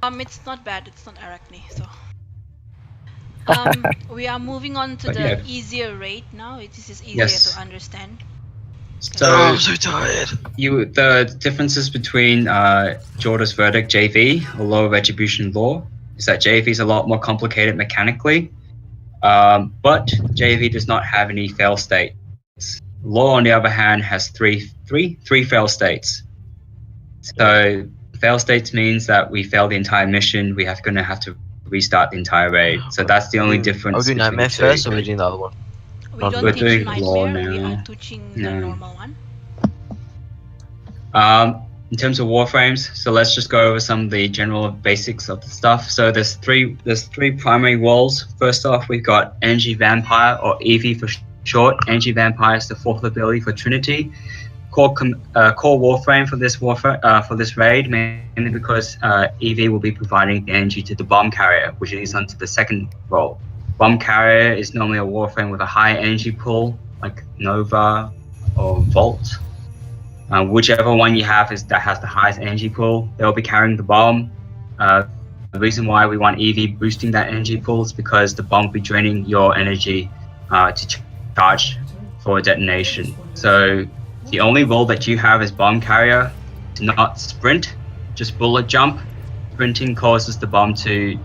It's not bad. It's not Arachne, so. We are moving on to the easier raid now. This is easier to understand. So I'm so tired. The differences between Jorda's Verdict JV or Law of Retribution Law is that JV is a lot more complicated mechanically, but JV does not have any fail states. Law, on the other hand, has three fail states. So fail states means that we fail the entire mission. We're going to have to restart the entire raid. So that's the only difference. Are we doing Nightmare first, or are we doing the other one? We're doing Nightmare. We are teaching the normal one. In terms of warframes, so let's just go over some of the general basics of the stuff. So there's three primary walls. First off, we've got Energy Vampire, or EV for short. Energy Vampire is the fourth ability for Trinity. Core warframe for this raid, mainly because EV will be providing the energy to the bomb carrier, which is onto the second role. Bomb carrier is normally a warframe with a high energy pool, like Nova or Volt. Whichever one you have that has the highest energy pool, they'll be carrying the bomb. The reason why we want EV boosting that energy pool is because the bomb will be draining your energy to charge for detonation. So the only role that you have as bomb carrier is not sprint, just bullet jump. Sprinting causes the bomb to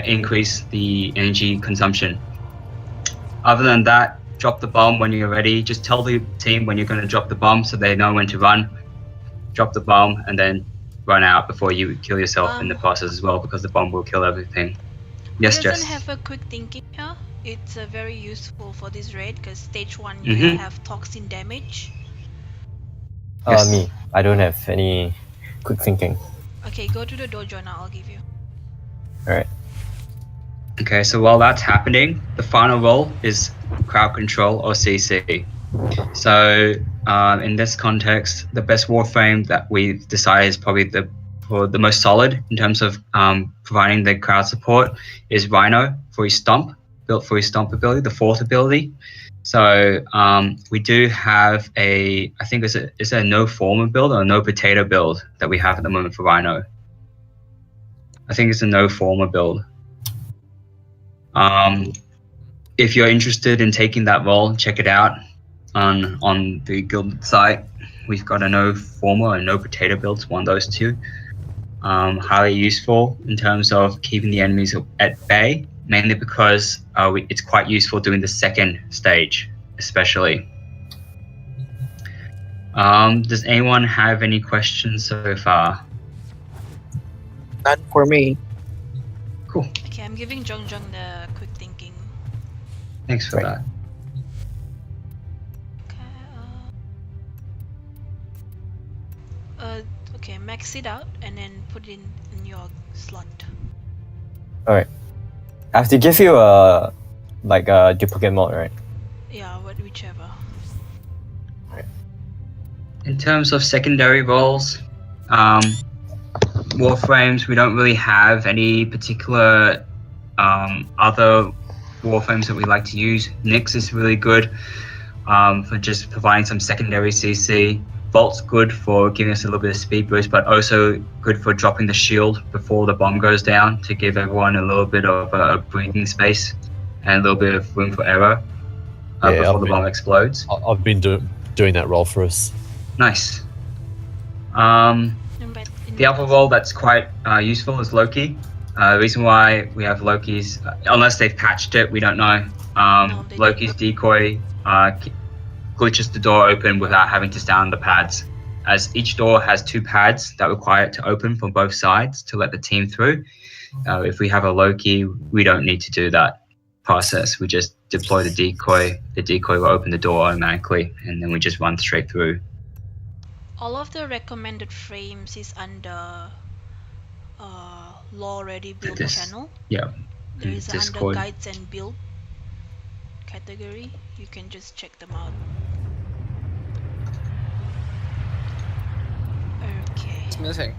increase the energy consumption. Other than that, drop the bomb when you're ready. Just tell the team when you're going to drop the bomb so they know when to run. Drop the bomb and then run out before you kill yourself in the process as well, because the bomb will kill everything. Yes, Jess? Doesn't have a quick thinking here. It's very useful for this raid because stage 1 you have toxin damage. Me. I don't have any quick thinking. Okay, go to the dojo now. I'll give you. Alright. Okay, so while that's happening, the final role is crowd control, or CC. So in this context, the best warframe that we've decided is probably the most solid in terms of providing the crowd support is Rhino for his stomp, built for his stomp ability, the fourth ability. So we do have I think it's a no former build or no potato build that we have at the moment for Rhino. I think it's a no former build. If you're interested in taking that role, check it out on the guild site. We've got a no former and no potato builds, one of those two. Highly useful in terms of keeping the enemies at bay, mainly because it's quite useful during the second stage, especially. Does anyone have any questions so far? None for me. Cool. Okay, I'm giving Jong the quick thinking. Thanks for that. Okay, max it out and then put it in your slot. Alright. I have to give you a duplicate mode, right? Yeah, whichever. In terms of secondary roles, warframes, we don't really have any particular other warframes that we like to use. Nyx is really good for just providing some secondary CC. Volt's good for giving us a little bit of speed boost, but also good for dropping the shield before the bomb goes down to give everyone a little bit of a breathing space and a little bit of room for error before the bomb explodes. I've been doing that role for us. Nice. The other role that's quite useful is Loki. The reason why we have Loki's, unless they've patched it, we don't know. Loki's decoy glitches the door open without having to stand on the pads, as each door has 2 pads that require it to open from both sides to let the team through. If we have a Loki, we don't need to do that process. We just deploy the decoy will open the door automatically, and then we just run straight through. All of the recommended frames is under Law Ready Build channel. Yeah. There is Discord. under Guides and Build category. You can just check them out. Okay. It's missing.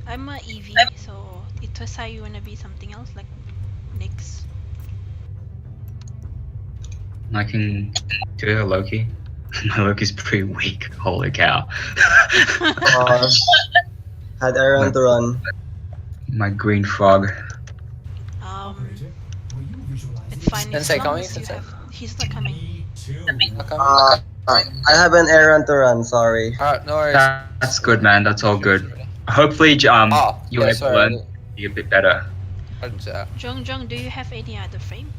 I'm a EV, so Ittousai, you wanna be something else like Nyx? I can do a Loki. My Loki's pretty weak. Holy cow. Had errand to run. My green frog. It's fine. As Sensei long coming, as you Sensei? have. He's not coming. I have an errand to run, sorry. Alright, no worries. That's good, man. That's all good. Hopefully, you're able to sorry, learn be a bit better. I didn't say that. Jong, do you have any other frame?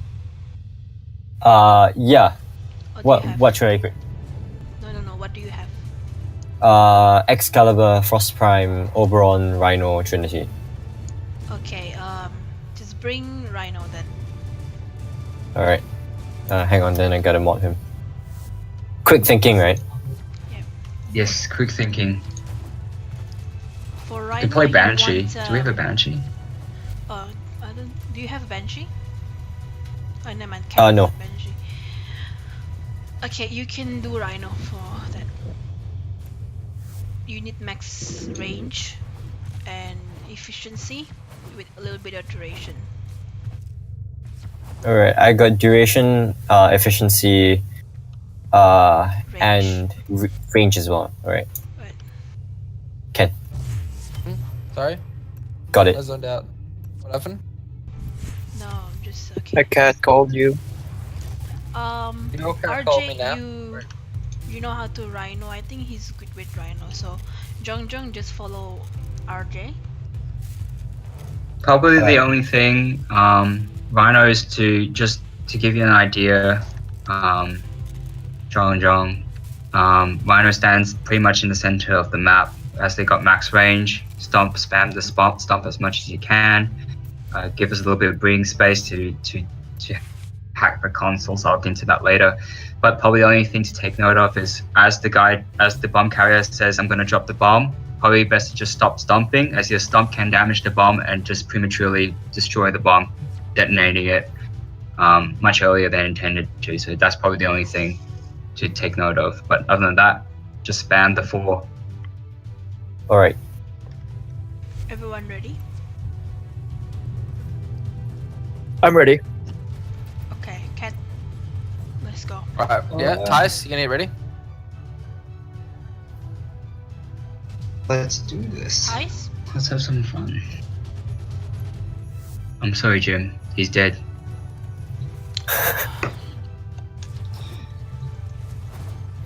Yeah. Or do you have... What should I pick? No. What do you have? Excalibur, Frost Prime, Oberon, Rhino, Trinity. Okay. Just bring Rhino then. Alright. Hang on, then I gotta mod him. Quick thinking, right? Yes, quick thinking. For We Rhino, can play you Banshee. want, Do we have a Banshee? I don't. Do you have a Banshee? Oh, never mind. No. Banshee. Okay, you can do Rhino for that. You need max range and efficiency with a little bit of duration. Alright, I got duration, efficiency, and range as well. Alright. Right. Ken, Sorry? got I it. zoned out. What happened? No, I'm just The okay. cat called you. Um, You can call me now. RJ, you know how to Rhino. I think he's good with Rhino. So, Jong just follow RJ. Probably the only thing, Rhino is to give you an idea, Jong, Rhino stands pretty much in the center of the map as they got max range. Spam the stomp as much as you can. Give us a little bit of breathing space to hack the consoles. I'll get into that later. But probably the only thing to take note of is as the bomb carrier says, I'm going to drop the bomb, probably best to just stop stomping, as your stomp can damage the bomb and just prematurely destroy the bomb, detonating it much earlier than intended to. So that's probably the only thing to take note of. But other than that, just spam the 4. Alright. Everyone ready? I'm ready. Okay, Cat. Let's go. Alright, yeah, Tice, you gonna get ready? Let's do this. Ice. Let's have some fun. I'm sorry, Jim. He's dead.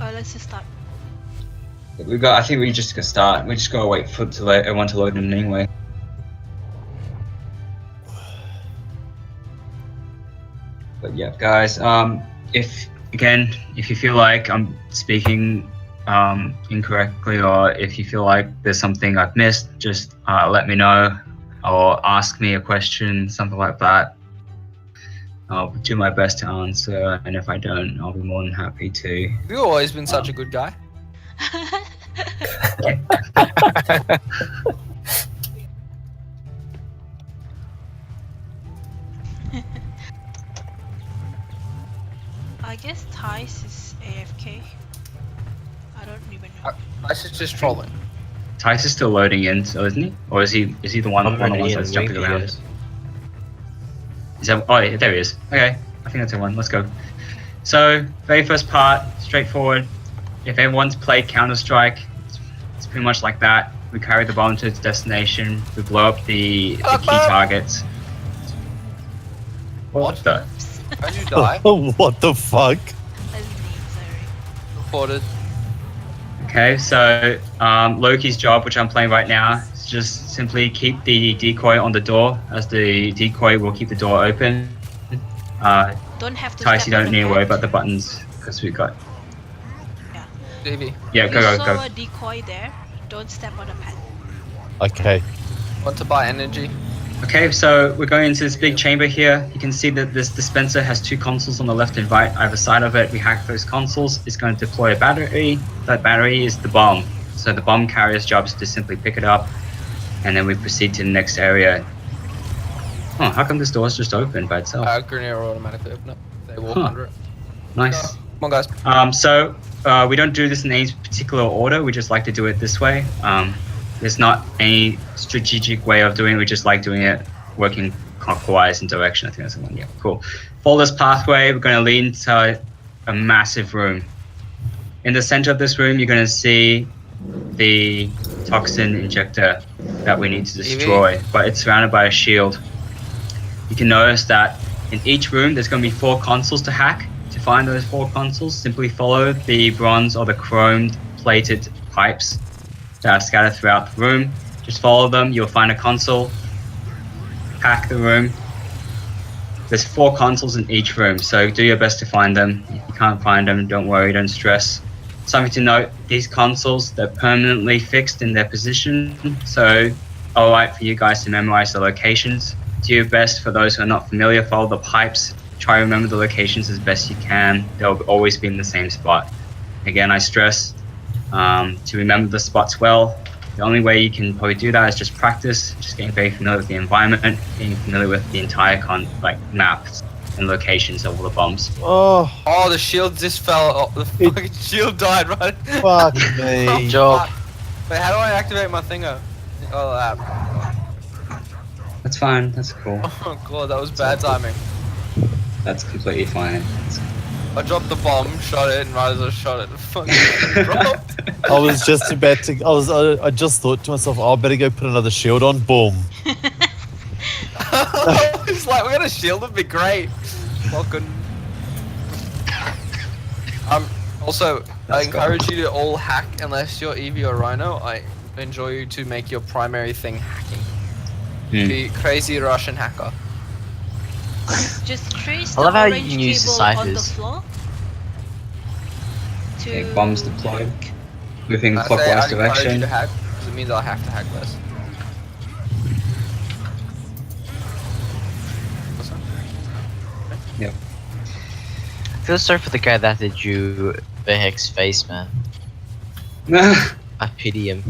Let's just start. I think we just gonna start. We just gotta wait for everyone to load in anyway. But yeah, guys. If you feel like I'm speaking incorrectly, or if you feel like there's something I've missed, just let me know, or ask me a question, something like that. I'll do my best to answer, and if I don't, I'll be more than happy to. You've always been such a good guy. I guess Tice is AFK. I don't even know. Tice is just trolling. Tice is still loading in, so isn't he? Or is he the one of the ones that's jumping Winky, around? yes. Is that, oh, yeah, there he is. Okay, I think that's the one. Let's go. So, very first part, straightforward. If everyone's played Counter-Strike, it's pretty much like that. We carry the bomb to its destination. We blow up the key targets. What the? How'd you die? What the fuck? That's me, sorry. Reported. Okay, so Loki's job, which I'm playing right now, is just simply keep the decoy on the door, as the decoy will keep the door open. Don't have to. Tice, step you don't on need to the worry pad. about the buttons, because we've got... Davey, Yeah, If go, you go, saw go. a decoy there, don't step on the pad. Okay. want to buy energy? Okay, so we're going into this big chamber here. You can see that this dispenser has 2 consoles on the left and right. Either side of it, we hack those consoles. It's going to deploy a battery. That battery is the bomb. So the bomb carrier's job is to simply pick it up, and then we proceed to the next area. Oh, how come this door's just open by itself? Grenade will automatically open up. They walk Huh. under it. Nice. Come on, guys. So we don't do this in any particular order. We just like to do it this way. There's not any strategic way of doing it. We just like doing it working clockwise in direction. I think that's the one. Yeah, cool. Follow this pathway. We're going to lead into a massive room. In the center of this room, you're going to see the toxin injector that we need to destroy, but it's surrounded by a shield. You can notice that in each room there's going to be 4 consoles to hack. To find those 4 consoles, simply follow the bronze or the chromed plated pipes that are scattered throughout the room. Just follow them, you'll find a console, hack the room. There's 4 consoles in each room, so do your best to find them. If you can't find them, don't worry, don't stress. Something to note, these consoles, they're permanently fixed in their position, so alright for you guys to memorize the locations. Do your best. For those who are not familiar, follow the pipes, try to remember the locations as best you can. They'll always be in the same spot. Again, I stress to remember the spots well. The only way you can probably do that is just practice, just getting very familiar with the environment, getting familiar with the entire maps and locations of all the bombs. Oh, Oh, the shield just fell. Oh, the fucking shield died, right? fuck me. Job. Wait, how do I activate my thinger? Oh, that. That's fine, that's cool. Oh god, that was bad timing. That's completely fine. I dropped the bomb, shot it, and right as I shot it, fucking dropped. I was just about to. I just thought to myself, oh, I better go put another shield on. Boom. It's like, we got a shield, it'd be great. Fucking. Also, I encourage you to all hack unless you're Eevee or Rhino. I enjoy you to make your primary thing hacking. Be crazy Russian hacker. Just trace I the love how you orange can use cable the on the ciphers. floor. Okay, bombs deployed. Moving I say clockwise I encourage you direction. to hack, because it means I'll have to hack less. What's that? Yep. I feel sorry for the guy that drew Behek's face, man. I pity him.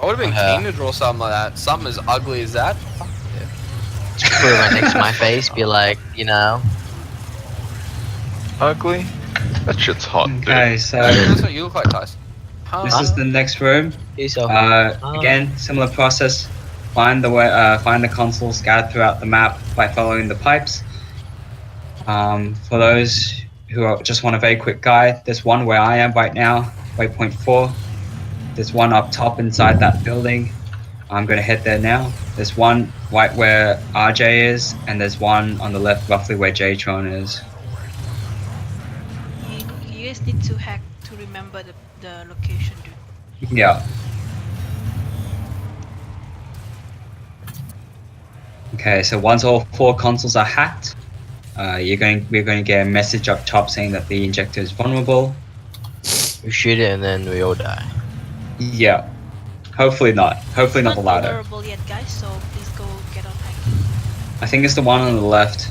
I would have been keen to draw something like that. Something as ugly as that. Fuck yeah. Just put it right next to my face, be like, you know. Ugly? That shit's hot, dude. Okay, so That's what you look like, Tyson. this is the next room. Yourself. Again, similar process. Find the find the console scattered throughout the map by following the pipes. For those who just want a very quick guide, there's one where I am right now, waypoint 4. There's one up top inside that building. I'm gonna head there now. There's one right where RJ is, and there's one on the left, roughly where TRON is. You guys need to hack to remember the location, dude. Yeah. Okay, so once all 4 consoles are hacked, we're going to get a message up top saying that the injector is vulnerable. We shoot it and then we all die. Yeah. Hopefully not. Hopefully not the Not ladder. vulnerable yet, guys. So please go get on hacking. I think it's the one on the left.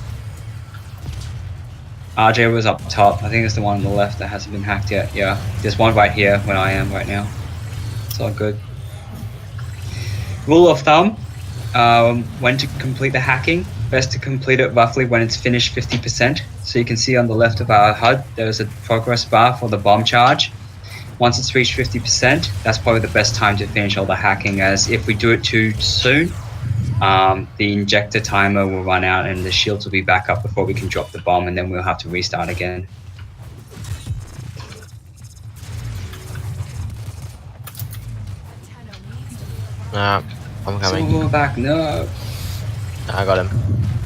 RJ was up top. I think it's the one on the left that hasn't been hacked yet. Yeah. There's one right here where I am right now. It's all good. Rule of thumb, when to complete the hacking, best to complete it roughly when it's finished 50%. So you can see on the left of our HUD, there's a progress bar for the bomb charge. Once it's reached 50%, that's probably the best time to finish all the hacking, as if we do it too soon, the injector timer will run out and the shields will be back up before we can drop the bomb, and then we'll have to restart again. Nah, I'm coming. Someone back, no. I got him.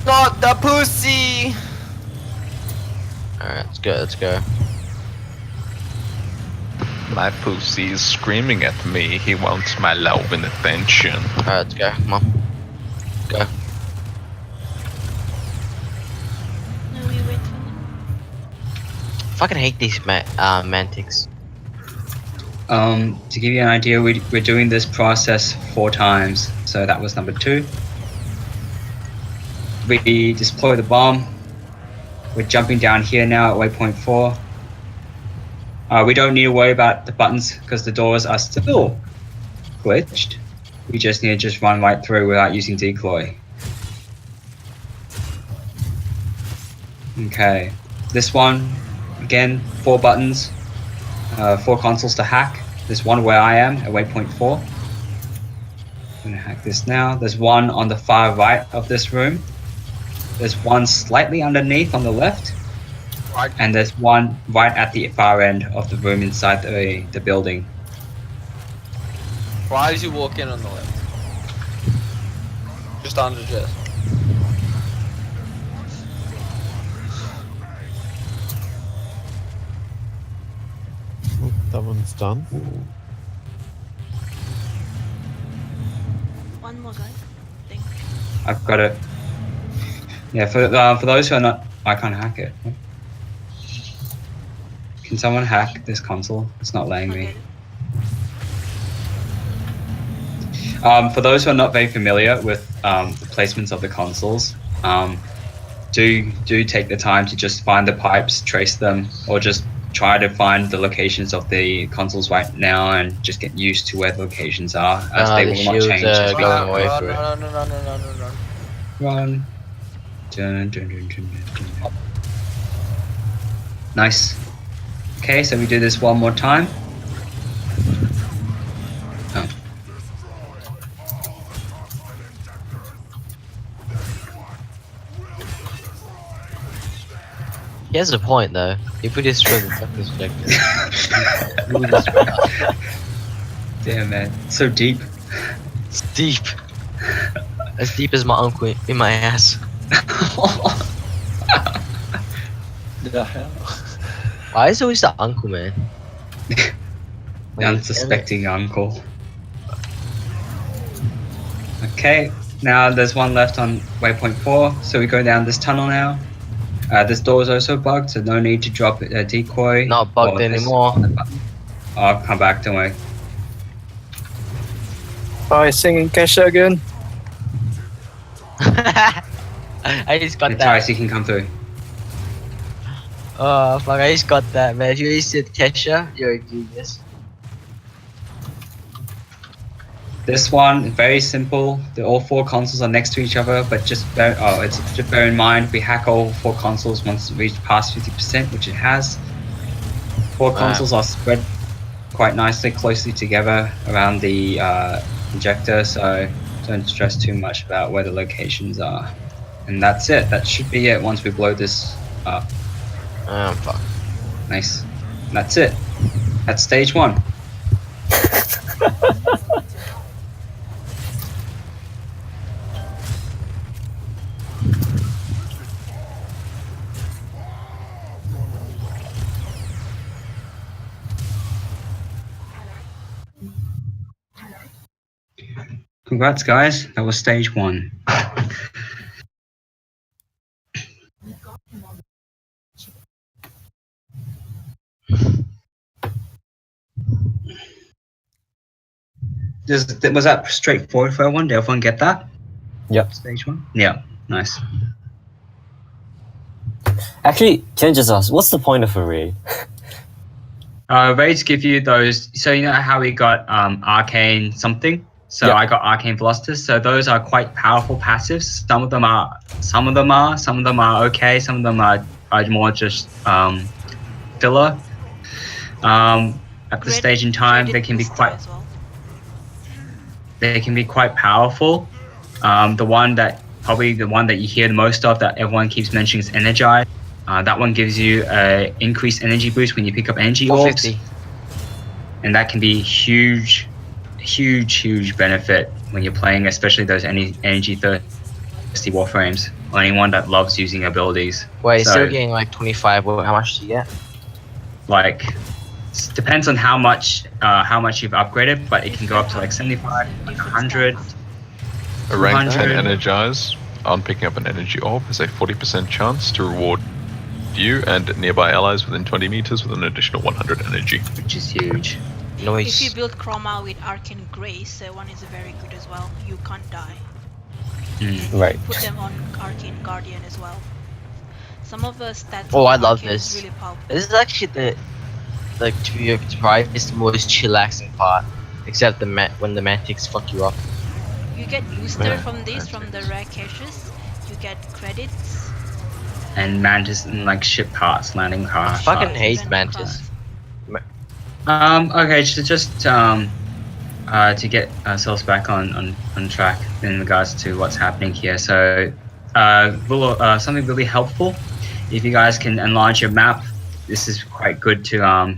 Not the pussy! Alright, let's go, let's go. My pussy is screaming at me. He wants my love and attention. Alright, let's go. Come on. Go. No, we wait for them. Fucking hate these mantics. To give you an idea, we're doing this process 4 times. So that was number 2. We deploy the bomb. We're jumping down here now at waypoint 4. We don't need to worry about the buttons because the doors are still glitched. We just need to run right through without using decoy. Okay, this one, again, 4 buttons, 4 consoles to hack. There's one where I am at waypoint 4. I'm gonna hack this now. There's one on the far right of this room. There's one slightly underneath on the left. Right. And there's one right at the far end of the room inside the building. Right as you walk in on the left. Just under Jess. Oh, that one's done. One more, guys. Think. I've got it. Yeah, for those who are not, I can't hack it. Can someone hack this console? It's not letting me. For those who are not very familiar with the placements of the consoles, do take the time to just find the pipes, trace them, or just try to find the locations of the consoles right now and just get used to where the locations are, as they the will not shields change. are going away for it. Run. Dun, dun, dun, dun, dun, dun. Nice. Okay, so we do this one more time. Oh. He has a point though. If we destroy the fucking objective, Damn, man. So deep. it's deep. As deep as my uncle in my ass. The hell? Why is it always the uncle, man? The unsuspecting uncle. Okay, now there's one left on waypoint 4, so we go down this tunnel now. This door is also bugged, so no need to drop a decoy. Not bugged or this anymore. on the button. I'll come back, don't worry. Hi, singing Kesha again. I just got that. Ittousai, you can come through. Oh fuck, I just got that, man. You really said Kesha? You're a genius. This one, very simple. All 4 consoles are next to each other, but just bear in mind we hack all 4 consoles once it reaches past 50%, which it has. 4 consoles are spread quite nicely, closely together around the injector, so don't stress too much about where the locations are. And that's it. That should be it once we blow this up. Oh fuck. Nice. That's it. That's stage 1. Congrats, guys. That was stage 1. Was that straightforward for everyone? Did everyone get that? Yep. Stage 1? Yeah. Nice. Actually, can I just ask, what's the point of a raid? Raids give you those. So you know how we got arcane something. So Yeah. I got arcane velocities. So those are quite powerful passives. Some of them are okay. Some of them are more just filler. At the stage in time, they can be quite. They can be quite powerful. The one that you hear the most of that everyone keeps mentioning is Energize. That one gives you a increased energy boost when you pick up energy orbs, 450. and that can be huge benefit when you're playing, especially those energy thirsty warframes or anyone that loves using abilities. Wait, So, still getting like 25. Well, how much do you get? like, depends on how much you've upgraded, but it can go up to like 75, like 100. A rank 10 200. energize on picking up an energy orb has a 40% chance to reward you and nearby allies within 20 meters with an additional 100 energy. Which is huge. Noise. If you build Chroma with Arcane Grace, one is very good as well. You can't die. Right. Put them on Arcane Guardian as well. Some of the stats. Oh, I of love Arcane is this. really powerful. This is actually to be surprised, it's the most chillaxing part. Except when the mantics fuck you up. You get booster from this, from the rare caches. You get credits. And Mantis and like ship parts, landing I parts. fucking hate Random mantis. cards. Okay, so just to get ourselves back on track in regards to what's happening here. So something really helpful, if you guys can enlarge your map, this is quite good to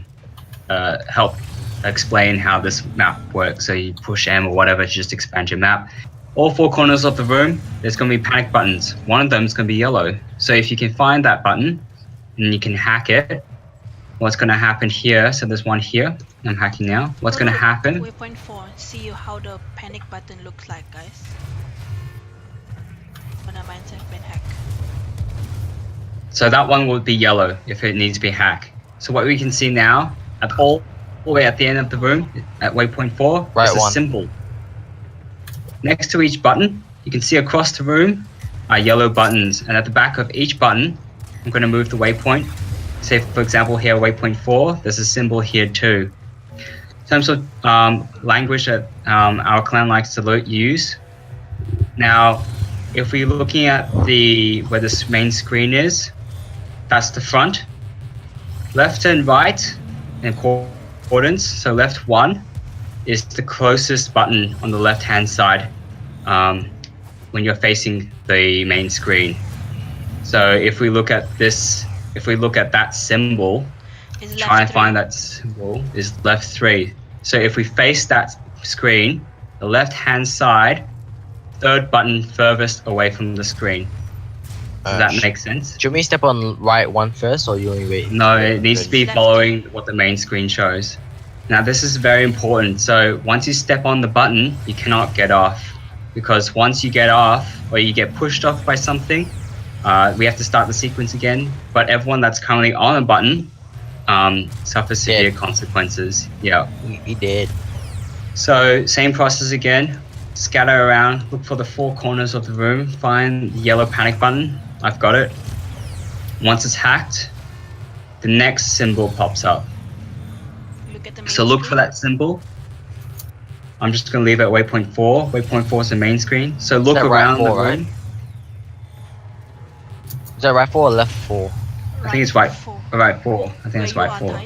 help explain how this map works. So you push M or whatever to just expand your map. All four corners of the room, there's going to be panic buttons. One of them is going to be yellow. So if you can find that button and you can hack it, what's going to happen here? So there's one here. I'm hacking now. What's going to happen? Waypoint 4. See how the panic button looks like, guys. When our minds have been hacked. So that one would be yellow if it needs to be hacked. So what we can see now, at all the way at the end of the room, at waypoint 4, Right is a one. symbol. Next to each button, you can see across the room are yellow buttons, and at the back of each button, I'm going to move the waypoint. Say, for example, here, waypoint 4, there's a symbol here too. In terms of language that our clan likes to use, now, if we're looking at where the main screen is, that's the front. Left and right in accordance, so left 1 is the closest button on the left-hand side when you're facing the main screen. So if we look at that symbol, try and find that symbol is left 3. So if we face that screen, the left-hand side, third button furthest away from the screen. Does that make sense? Should we step on right 1 first, or you only wait? No, it needs to be following what the main screen shows. Now this is very important. So once you step on the button, you cannot get off, because once you get off or you get pushed off by something, we have to start the sequence again. But everyone that's currently on a button suffers severe consequences. Yeah. We did. So same process again. Scatter around, look for the 4 corners of the room, find the yellow panic button. I've got it. Once it's hacked, the next symbol pops up. So look for that symbol. I'm just going to leave it at waypoint 4. Waypoint 4 is the main screen. So look around the room. Right? Is that right 4 or left 4? I think it's right 4. I think it's right 4.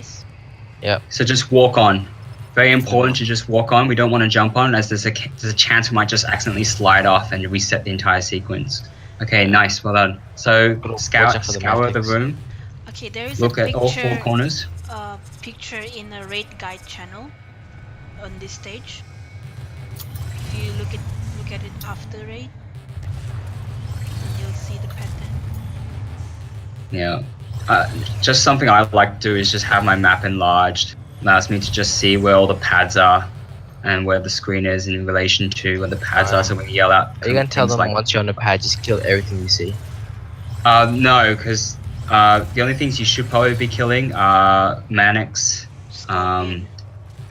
Yep. So just walk on. Very important to just walk on. We don't want to jump on, as there's a chance we might just accidentally slide off and reset the entire sequence. Okay, nice, well done. So scour the room. Okay, there is look a at all 4 corners. Picture in a raid guide channel on this stage. If you look at it after raid, you'll see the pattern. Yeah. Just something I like to do is just have my map enlarged. Allows me to just see where all the pads are and where the screen is in relation to where the pads are, so when you yell out. Are you gonna tell them once you're on the pad, just kill everything you see? No, because the only things you should probably be killing are manics,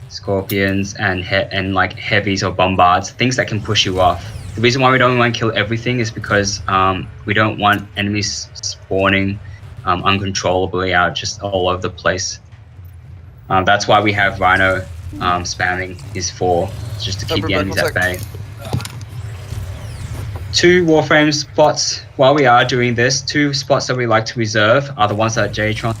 scorpions, and like heavies or bombards, things that can push you off. The reason why we don't want to kill everything is because we don't want enemies spawning uncontrollably out just all over the place. That's why we have Rhino spamming his 4, just to keep the enemies at bay. 2 Warframe spots. While we are doing this, 2 spots that we like to reserve are the ones at TRON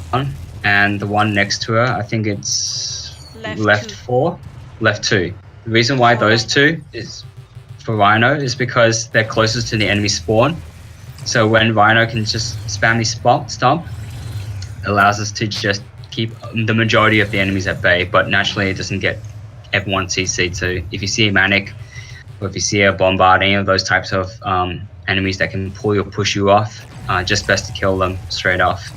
and the one next to her. I think it's left 4, left 2. The reason why those 2 is for Rhino is because they're closest to the enemy spawn. So when Rhino can just spam his stomp, it allows us to just keep the majority of the enemies at bay, but naturally it doesn't get everyone CC too. If you see a manic, or if you see a bombard, any of those types of enemies that can pull you or push you off, just best to kill them straight off.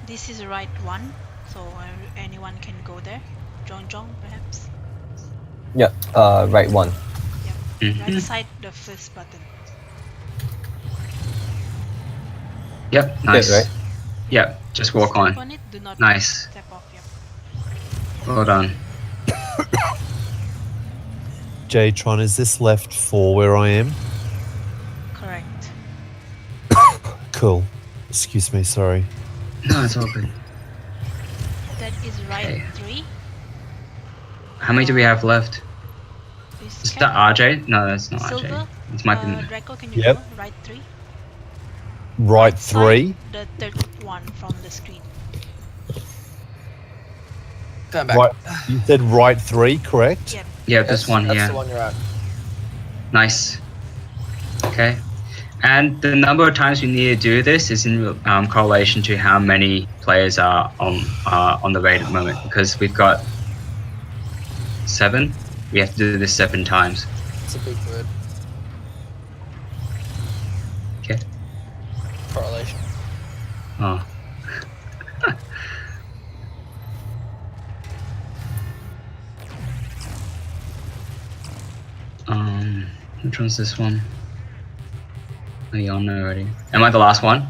This is right 1, so anyone can go there. Jong perhaps? Yeah, right 1. Yep, right beside the first button. Yep, nice. Good, right? Yep, just walk on. It, do not nice. Step off, yep. Well done. Tron, is this left 4 where I am? Correct. Cool. Excuse me, sorry. No, it's all good. That is right 3. How many do we have left? Is that RJ? No, that's not Silver, RJ. It might be. Draco, can you Yep. go? Right 3. Right 3? The third one from the screen. Turn back. Right. You said right 3, correct? Yep. Yeah, this one That's here. the one you're at. Nice. Okay. And the number of times we need to do this is in correlation to how many players are on the raid at the moment, because we've got 7. We have to do this 7 times. It's a big word. Okay. Correlation. Oh. Which one's this one? Oh, you all know already. Am I the last one?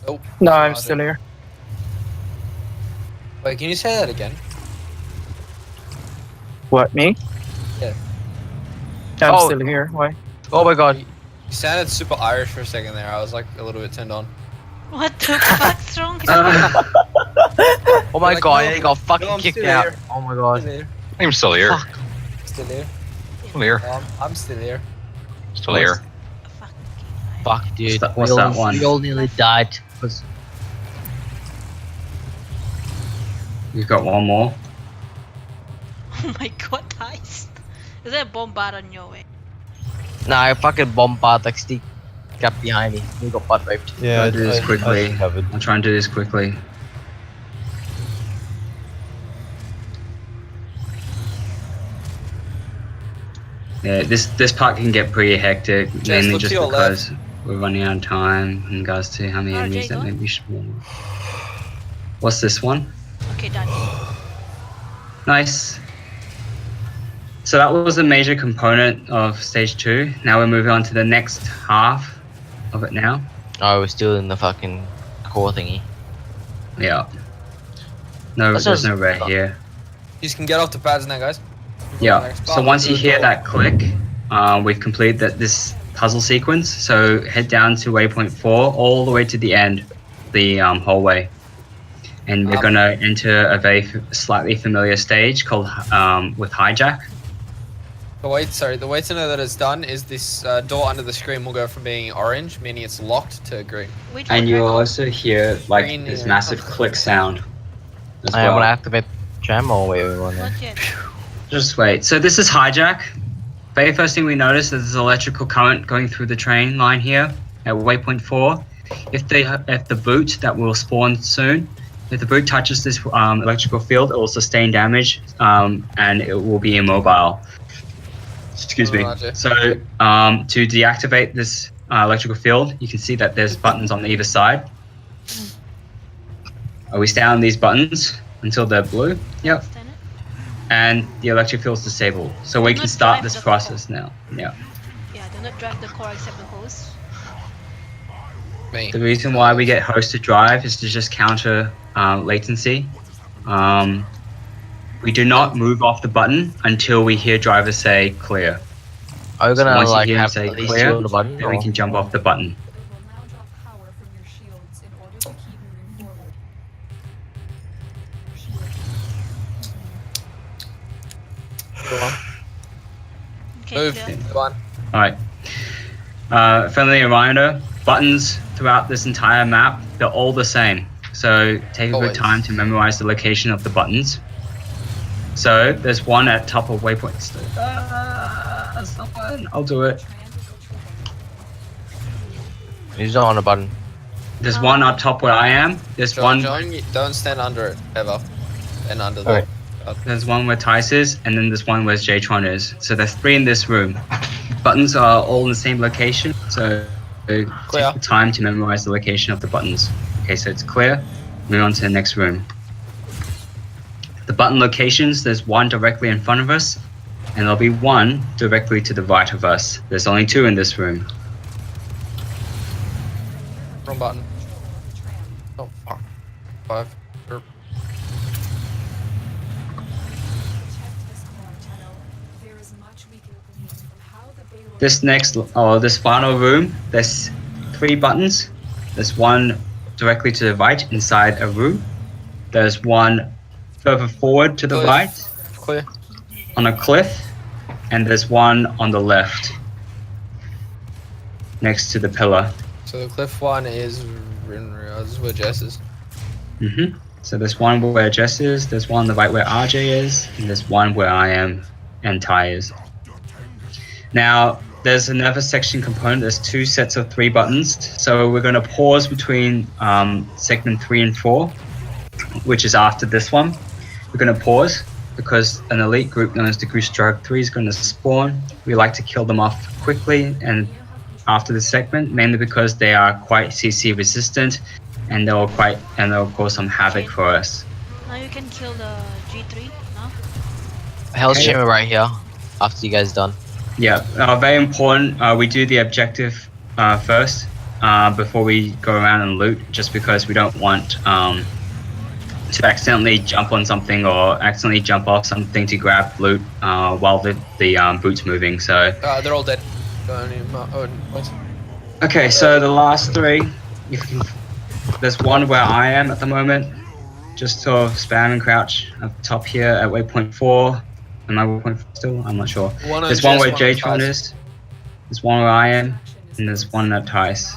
Nope. No, I'm still here. Wait, can you say that again? What, me? Yeah. I'm Oh. still here. Why? Oh my god. You sounded super Irish for a second there. I was like a little bit turned on. What the fuck's wrong? Oh my Like, god, no, I got fucking I'm kicked still out. here. Oh my god. Still here. I'm still here. Fuck. Still here. Still here. I'm still here. Still here. Fuck, dude. What's that one? We all nearly died. 'Cause- We've got one more. Oh my god, Heist. Is there a bombard on your way? Nah, I fucking bombard like Steve got behind me. We got butt raped. Yeah, I'll do this quickly. I have it. I'll try and do this quickly. Yeah, this part can get pretty hectic, mainly look to just your because we're running out of time in regards to how many RJ, enemies that go on. maybe should be. What's this one? Okay, done. Nice. So that was a major component of stage 2. Now we're moving on to the next half of it now. Oh, we're still in the fucking core thingy. Yeah. No, That's there's just- no red here. You just can get off the pads now, guys. Yeah. So once you hear that click, we've completed this puzzle sequence. So head down to waypoint 4 all the way to the end, the hallway, and we're gonna enter a very slightly familiar stage called with hijack. The way to know that it's done is this door under the screen will go from being orange, meaning it's locked, to green. Which And one? you will also hear like Green, this yeah. massive click sound as I want to well. activate jam or wait, we want Not to. yet. Just wait. So this is hijack. Very first thing we notice is there's electrical current going through the train line here at waypoint 4. If the boot that will spawn soon, if the boot touches this electrical field, it will sustain damage and it will be immobile. Excuse me. Roger. So to deactivate this electrical field, you can see that there's buttons on either side. We stay on these buttons until they're blue. Yep. Understand it? And the electric field is disabled. So we Do can not start drive this the process now. Yeah. Yeah, do not drive the core except the hose. Me. The reason why we get host to drive is to just counter latency. We do not move off the button until we hear driver say clear. Are we So gonna once you like hear him have say at least clear, two on the button? then we or- can jump off the button. It will now drop power from your shields in order to keep moving forward. Okay, Move. clear. Come on. Alright. Friendly reminder, buttons throughout this entire map, they're all the same. So take a good Always. time to memorize the location of the buttons. So there's one at top of waypoint. Someone, I'll do it. He's not on the button. There's one up top where I am. There's John, one. don't stand under it ever. And under the. Alright. There's one where Tice is, and then there's one where JTron is. So there's 3 in this room. Buttons are all in the same location, so take the time to memorize the location of the buttons. Okay, so it's clear. Move on to the next room. The button locations, there's one directly in front of us, and there'll be one directly to the right of us. There's only 2 in this room. Wrong button. Oh fuck. 5. Or- This final room, there's 3 buttons. There's one directly to the right inside a room. There's one further forward to the Cliff. right Clear. on a cliff, and there's one on the left next to the pillar. So the cliff one is where Jess is. So there's one where Jess is, there's one on the right where RJ is, and there's one where I am and Ty is. Now, there's another section component. There's 2 sets of 3 buttons. So we're going to pause between segment 3 and 4, which is after this one. We're going to pause. because an elite group known as the Goose Drug 3 is going to spawn. We like to kill them off quickly and after the segment, mainly because they are quite CC resistant and they'll cause some havoc for us. Now you can kill the G3 now. Hell's Okay. Chamber right here. After you guys done. Yeah, very important. We do the objective first before we go around and loot, just because we don't want to accidentally jump on something or accidentally jump off something to grab loot while the boot's moving. So. They're all dead. Okay, so the last three. There's one where I am at the moment. Just sort of spam and crouch up top here at waypoint 4. Am I waypoint 4 still? I'm not sure. There's one where J-Tron is. There's one where I am. And there's one at Tice.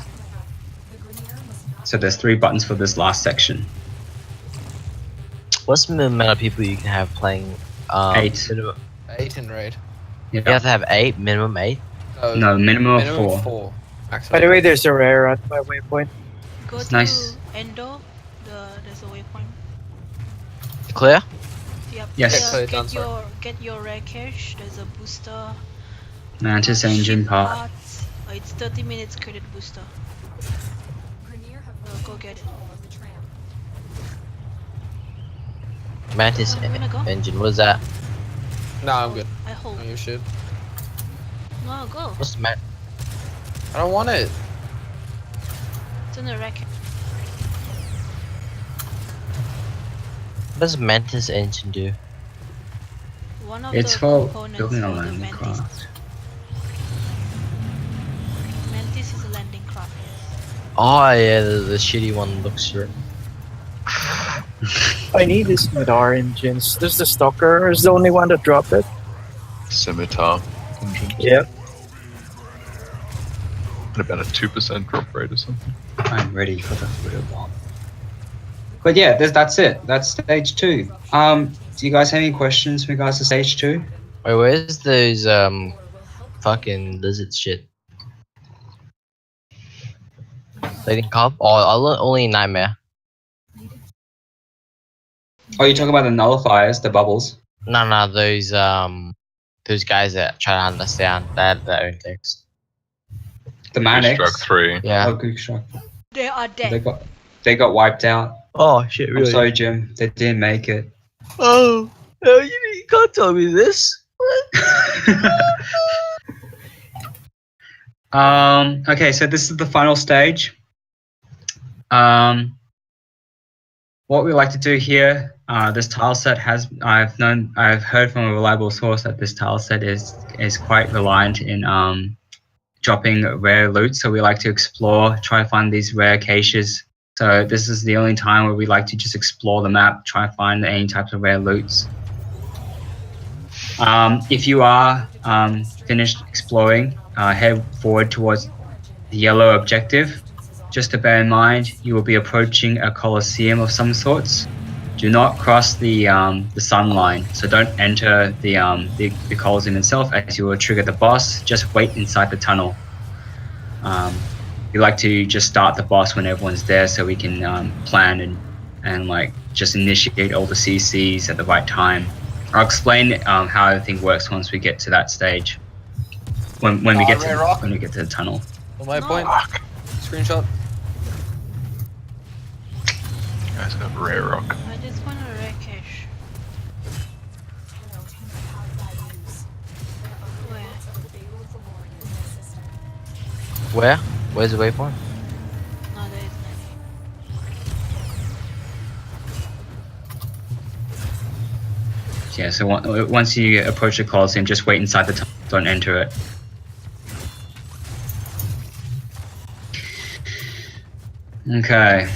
So there's 3 buttons for this last section. What's the amount of people you can have playing? 8. 8 in raid. Yeah. You have to have 8, minimum 8. No, minimum of 4. By the way, there's a rare at my waypoint. Go It's to nice. Endo. There's a waypoint. Clear? Yep. Yes. Get your rare cache. There's a booster. Mantis engine ship part. parts. It's 30 minutes credit booster. Go get it. Mantis I'm gonna go. engine, what is that? Nah, I'm good. I hope. No, you should. No, go. What's the man? I don't want it. It's in the rack. What does Mantis engine do? One of It's the for components building a for the landing Mantis. craft. Mantis is a landing craft. Yes. Oh yeah, the shitty one looks shit. I need these Madar engines. There's the Stalker is the only one that dropped it. Scimitar engine. Yeah. And about a 2% drop rate or something. I'm ready for the photo bomb. But yeah, that's it. That's stage 2. Do you guys have any questions in regards to stage 2? Wait, where's those fucking lizard shit? Leading Cobb? Oh, only Nightmare. Oh, you're talking about the nullifiers, the bubbles. No, those guys that try to hunt us down, they have their own text. The Manics. Struck 3. Yeah. Oh, good struck. They are dead. They got wiped out. Oh shit, I'm sorry, Jim. They didn't make it. Oh, you can't tell me this. Okay, so this is the final stage. What we like to do here, this tile set I've heard from a reliable source that this tile set is quite reliant in dropping rare loot. So we like to explore, try to find these rare caches. So this is the only time where we like to just explore the map, try to find any types of rare loots. If you are finished exploring, head forward towards the yellow objective. Just to bear in mind, you will be approaching a coliseum of some sorts. Do not cross the sun line, so don't enter the coliseum itself, as you will trigger the boss. Just wait inside the tunnel. We like to just start the boss when everyone's there, so we can plan and like just initiate all the CCs at the right time. I'll explain how everything works once we get to that stage. When we get to the tunnel. On my point. Screenshot. You guys have rare rock. I just want a rare cache. Where? Where's the waypoint? No, there is none. Yeah, so once you approach the coliseum, just wait inside the tunnel, don't enter it. Okay.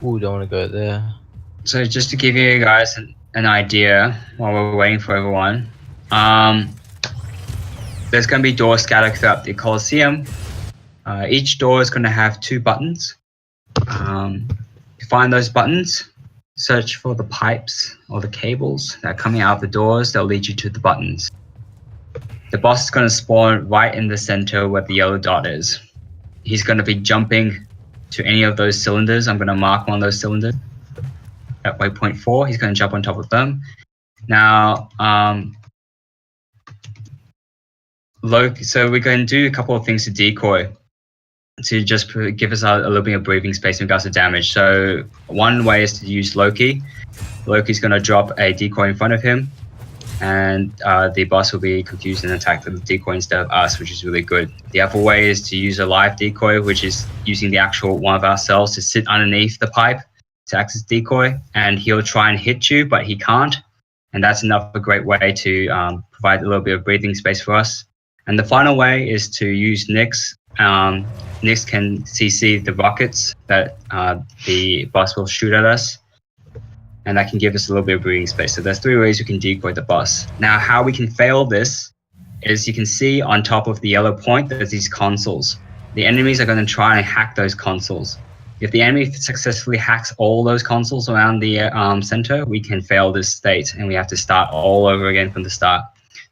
Ooh, don't want to go there. So just to give you guys an idea while we're waiting for everyone, there's going to be doors scattered throughout the Coliseum. Each door is going to have 2 buttons. To find those buttons, search for the pipes or the cables that are coming out of the doors. They'll lead you to the buttons. The boss is going to spawn right in the center where the yellow dot is. He's going to be jumping to any of those cylinders. I'm going to mark one of those cylinders. at waypoint 4. He's going to jump on top of them. Now, so we're going to do a couple of things to decoy to just give us a little bit of breathing space in regards to damage. So one way is to use Loki. Loki's going to drop a decoy in front of him, and the boss will be confused and attack the decoy instead of us, which is really good. The other way is to use a live decoy, which is using the actual one of ourselves to sit underneath the pipe to act as decoy, and he'll try and hit you, but he can't. And that's another great way to provide a little bit of breathing space for us. And the final way is to use Nyx. Nyx can CC the rockets that the boss will shoot at us, and that can give us a little bit of breathing space. So there's 3 ways we can decoy the boss. Now, how we can fail this is you can see on top of the yellow point, there's these consoles. The enemies are going to try and hack those consoles. If the enemy successfully hacks all those consoles around the center, we can fail this state, and we have to start all over again from the start.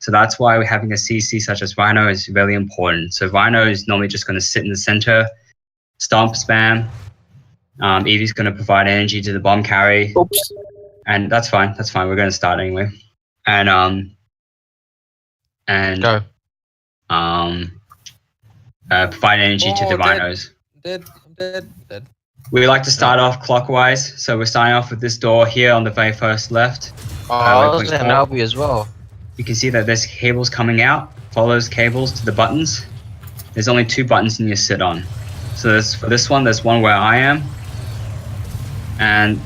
So that's why having a CC such as Rhino is really important. So Rhino is normally just going to sit in the center, stomp spam. Evie's going to provide energy to the bomb carry. Oops. And that's fine. That's fine. We're going to start anyway. And Go. provide energy to the rhinos. Dead. We like to start off clockwise. So we're starting off with this door here on the very first left. I was going to help you as well. You can see that there's cables coming out. Follow those cables to the buttons. There's only 2 buttons you need to sit on. So for this one, there's one where I am. And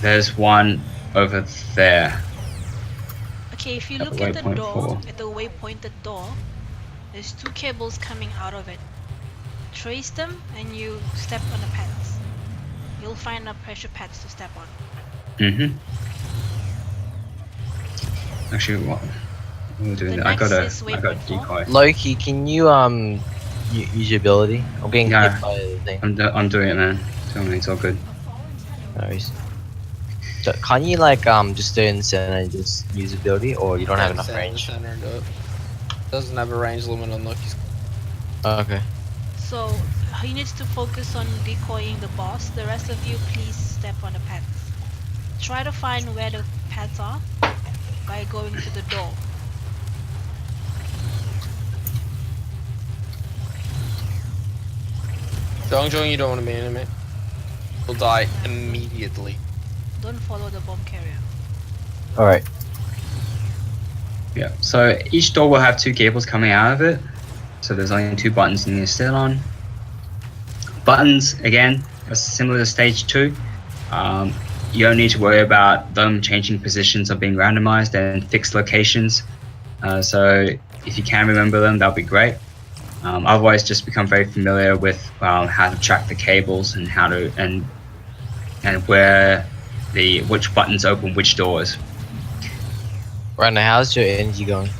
there's one over there. Okay, if you look at the door, at the waypointed door, there's 2 cables coming out of it. Trace them and you step on the pads. You'll find the pressure pads to step on. Mm-hmm. Actually, what we're doing? The I got next is a waypoint 4. decoy. Loki, can you use your ability? I'm getting Yeah. hit by the thing. I'm doing it, man. Tell me, it's all good. No worries. So, can you just stay in the center and just use ability, or you don't have enough range? Doesn't have a range limit on Loki's. Okay. So he needs to focus on decoying the boss. The rest of you, please step on the pads. Try to find where the pads are by going to the door. Dongjong, you don't want to be in it, mate. You'll die immediately. Don't follow the bomb carrier. Alright. Yeah. So each door will have 2 cables coming out of it. So there's only 2 buttons you need to sit on. Buttons, again, are similar to stage 2. You don't need to worry about them changing positions or being randomized and fixed locations. So if you can remember them, that'll be great. Otherwise, just become very familiar with how to track the cables and how to and where which buttons open which doors. Right now, how's your energy going?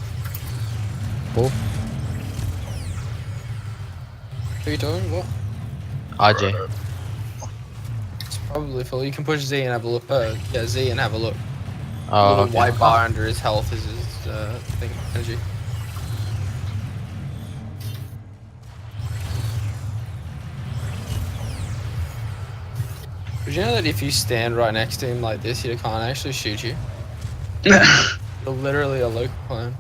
Full? What are you doing? What? RJ. It's probably full. You can push Z and have a look. Yeah, Z and have a look. Oh, The okay. white bar under his health is his thing, energy. Did you know that if you stand right next to him like this, he can't actually shoot you? You're literally a local clone.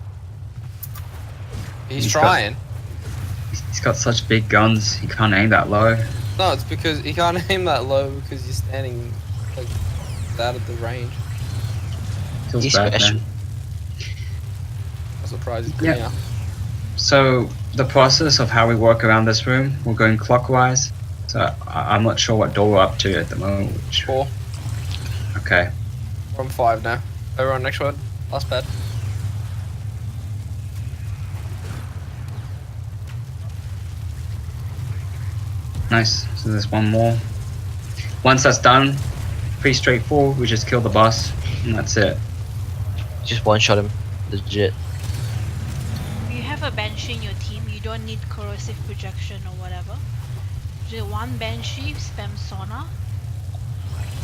He's trying. He's got such big guns, he can't aim that low. No, it's because he can't aim that low because you're standing like out of the range. Feels He's bad, special. man. I'm surprised he's Yeah. coming out. So the process of how we work around this room, we're going clockwise. So I'm not sure what door we're up to at the moment. 4. Okay. We're on 5 now. Over on next one. Last pad. Nice. So there's one more. Once that's done, pretty straightforward. We just kill the boss, and that's it. Just one shot him. Legit. If you have a Banshee in your team, you don't need corrosive projection or whatever. Just one Banshee, spam sauna.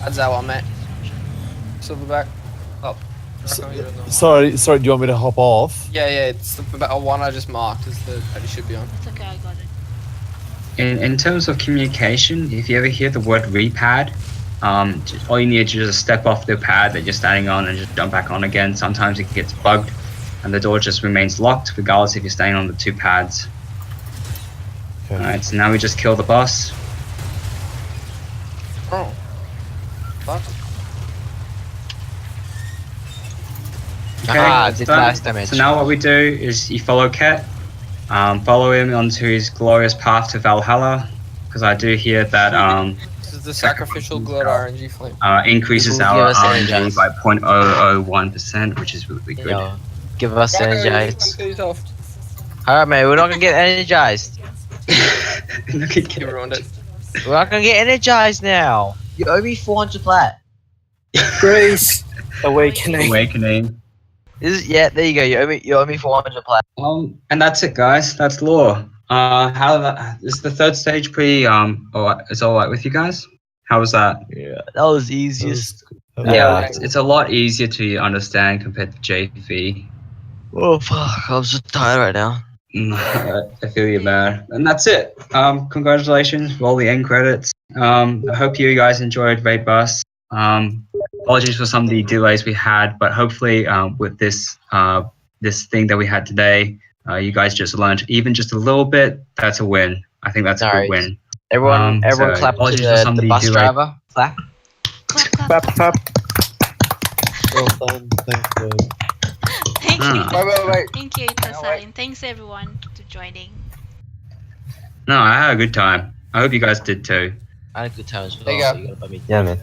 That's that one, mate. Silverback. Up. Sorry, do you want me to hop off? Yeah, it's the one I just marked is the that he should be on. It's okay, I got it. In terms of communication, if you ever hear the word repad, All you need to just step off the pad that you're standing on and just jump back on again. Sometimes it gets bugged and the door just remains locked regardless if you're staying on the 2 pads. Okay. Alright, so now we just kill the boss. Oh. Fuck. Ah, it's did done. last damage. So now what we do is you follow Ket, follow him onto his glorious path to Valhalla, because I do hear that This is the sacrificial blood RNG flame. increases Give our us RNG energize. by 0.001%, which is really good. Yo, give us energized. Kill yourself. Alright, man, we're not gonna get energized. Look at You Ket. ruined it. We're not gonna get energized now. You owe me 400 plat. Grace. Awakening. Awakening. Yeah, there you go. You owe me 400 plat. And that's it, guys. That's lore. Is the 3rd stage pretty it's alright with you guys? How was that? Yeah, that was easiest. Yeah, it's a lot easier to understand compared to JV. Oh fuck, I'm so tired right now. I feel you, man. And that's it. Congratulations. Roll the end credits. I hope you guys enjoyed Raid Bus. Apologies for some of the delays we had, but hopefully with this this thing that we had today, you guys just learned even just a little bit. That's a win. I think that's a good win. Everyone so clap to apologies for some of the the bus delay. driver. Clap. Clap, clap. Clap, clap. Well done. Thank you. Thank you. Wait. Thank you, Ittousai, and thanks everyone to joining. No, I had a good time. I hope you guys did too. I had a good time as well. There you go. So you gotta buy me Yeah, man.